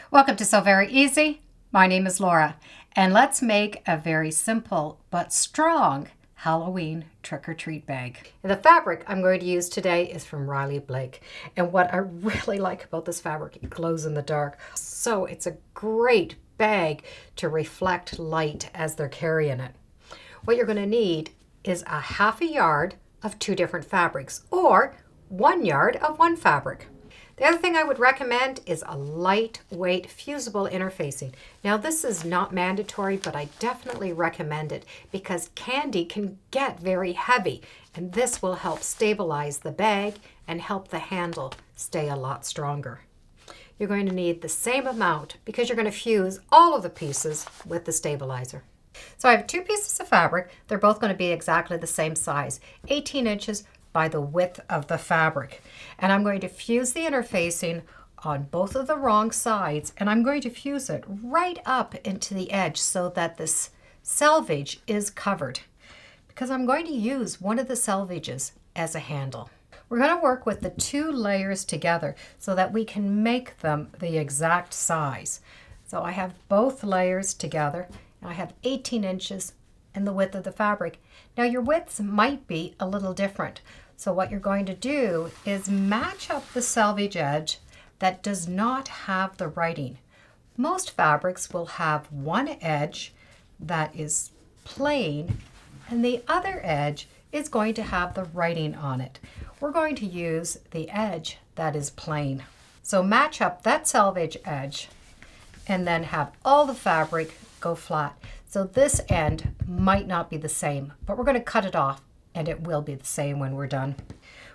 Welcome to So Very Easy. My name is Laura, and let's make a very simple but strong Halloween trick-or-treat bag. The fabric I'm going to use today is from Riley Blake, and what I really like about this fabric, it glows in the dark. So it's a great bag to reflect light as they're carrying it. What you're going to need is a half a yard of two different fabrics, or 1 yard of one fabric. The other thing I would recommend is a lightweight fusible interfacing. Now this is not mandatory, but I definitely recommend it because candy can get very heavy, and this will help stabilize the bag and help the handle stay a lot stronger. You're going to need the same amount because you're going to fuse all of the pieces with the stabilizer. So I have two pieces of fabric. They're both going to be exactly the same size, 18 inches by the width of the fabric. And I'm going to fuse the interfacing on both of the wrong sides, and I'm going to fuse it right up into the edge so that this selvage is covered, because I'm going to use one of the selvages as a handle. We're going to work with the two layers together so that we can make them the exact size. So I have both layers together, and I have 18 inches in the width of the fabric. Now your widths might be a little different. So what you're going to do is match up the selvage edge that does not have the writing. Most fabrics will have one edge that is plain and the other edge is going to have the writing on it. We're going to use the edge that is plain. So match up that selvage edge and then have all the fabric go flat. So this end might not be the same, but we're going to cut it off and it will be the same when we're done.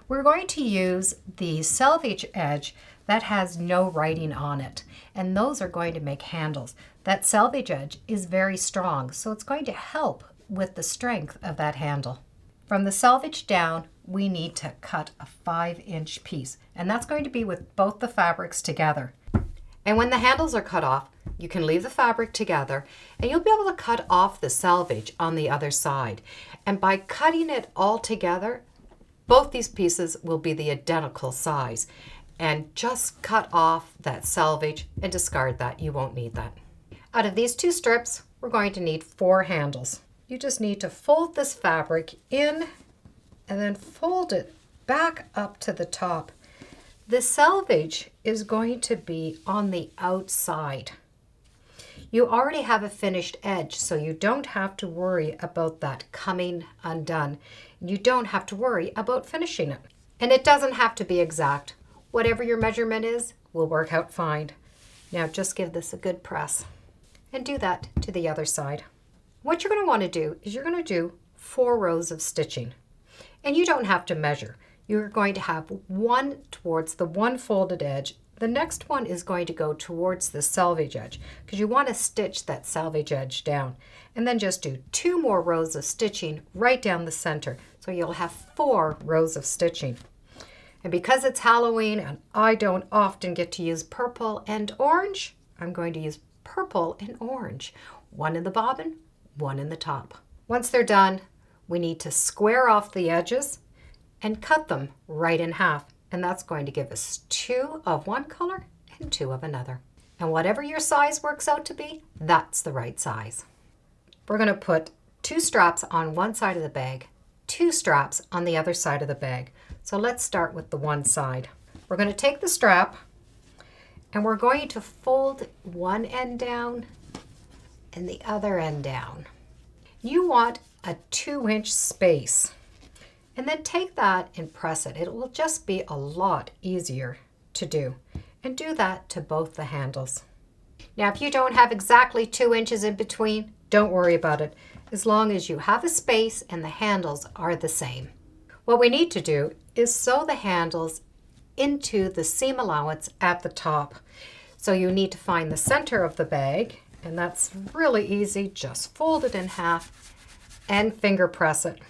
We're going to use the selvage edge that has no writing on it, and those are going to make handles. That selvage edge is very strong, so it's going to help with the strength of that handle. From the selvage down, we need to cut a 5-inch piece, and that's going to be with both the fabrics together. And when the handles are cut off, you can leave the fabric together and you'll be able to cut off the selvage on the other side. And by cutting it all together, both these pieces will be the identical size. And just cut off that selvage and discard that. You won't need that. Out of these two strips, we're going to need 4 handles. You just need to fold this fabric in and then fold it back up to the top. The selvage is going to be on the outside. You already have a finished edge, so you don't have to worry about that coming undone. You don't have to worry about finishing it. And it doesn't have to be exact. Whatever your measurement is will work out fine. Now just give this a good press and do that to the other side. What you're going to want to do is you're going to do 4 rows of stitching. And you don't have to measure. You're going to have one towards the one folded edge. The next one is going to go towards the selvage edge because you want to stitch that selvage edge down. And then just do 2 more rows of stitching right down the center. So you'll have 4 rows of stitching. And because it's Halloween and I don't often get to use purple and orange, I'm going to use purple and orange. 1 in the bobbin, 1 in the top. Once they're done, we need to square off the edges and cut them right in half. And that's going to give us 2 of one color and 2 of another. And whatever your size works out to be, that's the right size. We're going to put 2 straps on one side of the bag, 2 straps on the other side of the bag. So let's start with the one side. We're going to take the strap and we're going to fold one end down and the other end down. You want a 2-inch space. And then take that and press it. It will just be a lot easier to do. And do that to both the handles. Now, if you don't have exactly 2 inches in between, don't worry about it, as long as you have a space and the handles are the same. What we need to do is sew the handles into the seam allowance at the top. So you need to find the center of the bag, and that's really easy. Just fold it in half and finger press it.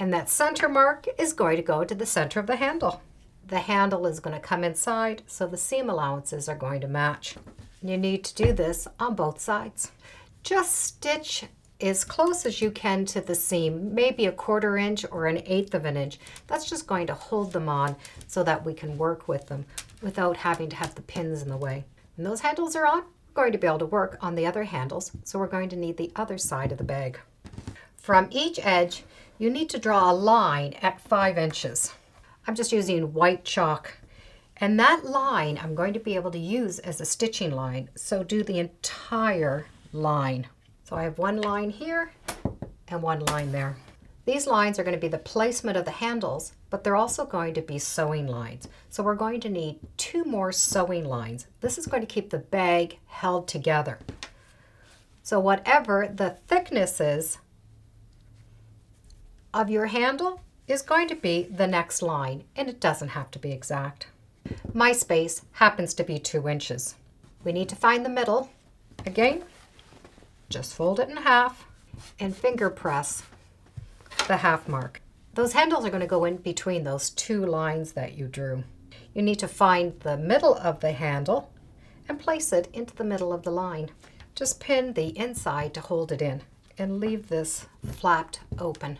And that center mark is going to go to the center of the handle. The handle is going to come inside, so the seam allowances are going to match. You need to do this on both sides. Just stitch as close as you can to the seam, maybe a 1/4 inch or an 1/8 of an inch. That's just going to hold them on so that we can work with them without having to have the pins in the way. When those handles are on, we're going to be able to work on the other handles, so we're going to need the other side of the bag. From each edge, you need to draw a line at 5 inches. I'm just using white chalk. And that line I'm going to be able to use as a stitching line, so do the entire line. So I have one line here and one line there. These lines are going to be the placement of the handles, but they're also going to be sewing lines. So we're going to need 2 more sewing lines. This is going to keep the bag held together. So whatever the thickness is of your handle is going to be the next line, and it doesn't have to be exact. My space happens to be 2 inches. We need to find the middle. Again, just fold it in half and finger press the half mark. Those handles are going to go in between those 2 lines that you drew. You need to find the middle of the handle and place it into the middle of the line. Just pin the inside to hold it in and leave this flapped open.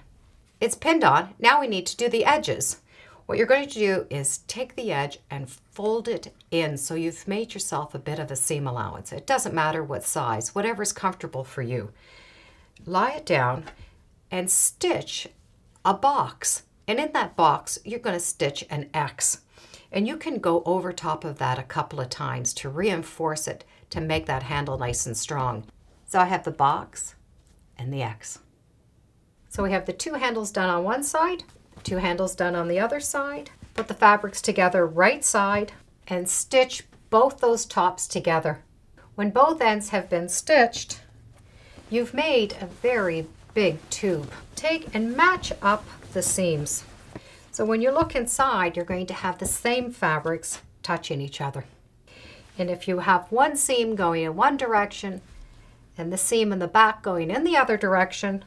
It's pinned on. Now we need to do the edges. What you're going to do is take the edge and fold it in so you've made yourself a bit of a seam allowance. It doesn't matter what size, whatever's comfortable for you. Lie it down and stitch a box. And in that box, you're going to stitch an X. And you can go over top of that a couple of times to reinforce it to make that handle nice and strong. So I have the box and the X. So we have the 2 handles done on one side, 2 handles done on the other side. Put the fabrics together right side and stitch both those tops together. When both ends have been stitched, you've made a very big tube. Take and match up the seams. So when you look inside, you're going to have the same fabrics touching each other. And if you have one seam going in one direction and the seam in the back going in the other direction,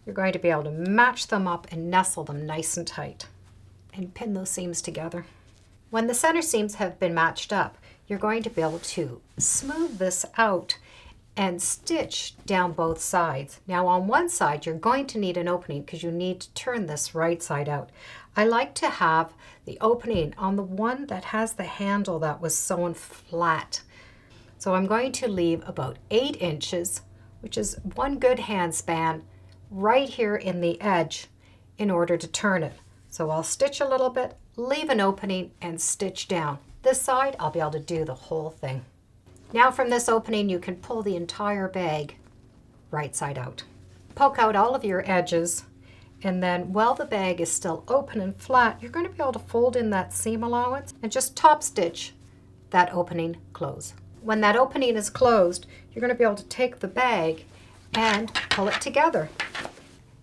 you're going to be able to match them up and nestle them nice and tight and pin those seams together. When the center seams have been matched up, you're going to be able to smooth this out and stitch down both sides. Now on one side, you're going to need an opening because you need to turn this right side out. I like to have the opening on the one that has the handle that was sewn flat. So I'm going to leave about 8 inches, which is one good hand span, right here in the edge in order to turn it. So I'll stitch a little bit, leave an opening, and stitch down. This side, I'll be able to do the whole thing. Now from this opening, you can pull the entire bag right side out. Poke out all of your edges, and then while the bag is still open and flat, you're going to be able to fold in that seam allowance and just top stitch that opening close. When that opening is closed, you're going to be able to take the bag and pull it together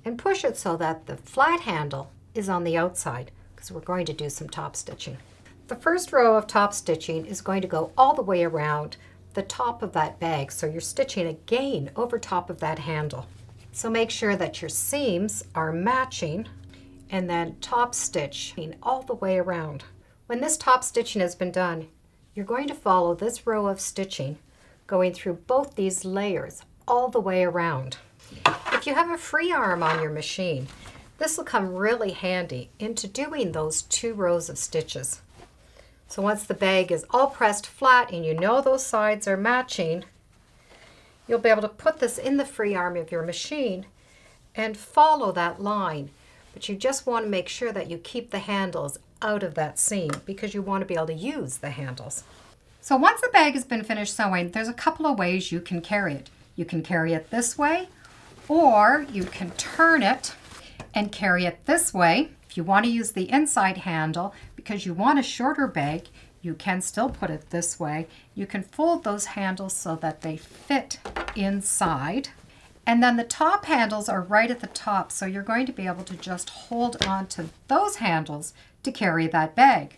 and push it so that the flat handle is on the outside, because we're going to do some top stitching. The first row of top stitching is going to go all the way around the top of that bag, so you're stitching again over top of that handle. So make sure that your seams are matching and then top stitching all the way around. When this top stitching has been done, you're going to follow this row of stitching going through both these layers all the way around. If you have a Freearm on your machine, this will come really handy into doing those 2 rows of stitches. So once the bag is all pressed flat and you know those sides are matching, you'll be able to put this in the Freearm of your machine and follow that line. But you just want to make sure that you keep the handles out of that seam because you want to be able to use the handles. So once the bag has been finished sewing, there's a couple of ways you can carry it. You can carry it this way, or you can turn it and carry it this way. If you want to use the inside handle because you want a shorter bag, you can still put it this way. You can fold those handles so that they fit inside. And then the top handles are right at the top, so you're going to be able to just hold on to those handles to carry that bag.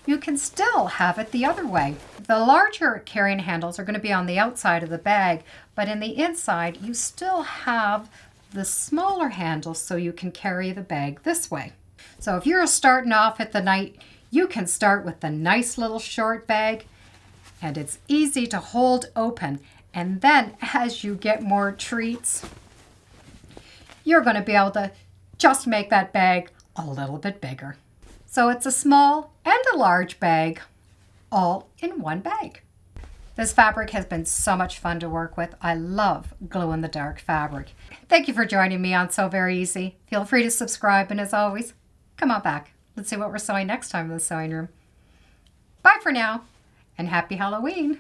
You can still have it the other way. The larger carrying handles are going to be on the outside of the bag, but in the inside you still have the smaller handles so you can carry the bag this way. So if you're starting off at the night, you can start with the nice little short bag, and it's easy to hold open. And then as you get more treats, you're going to be able to just make that bag a little bit bigger. So it's a small and a large bag all in one bag. This fabric has been so much fun to work with. I love glow-in-the-dark fabric. Thank you for joining me on Sew Very Easy. Feel free to subscribe, and as always, come on back. Let's see what we're sewing next time in the sewing room. Bye for now, and happy Halloween.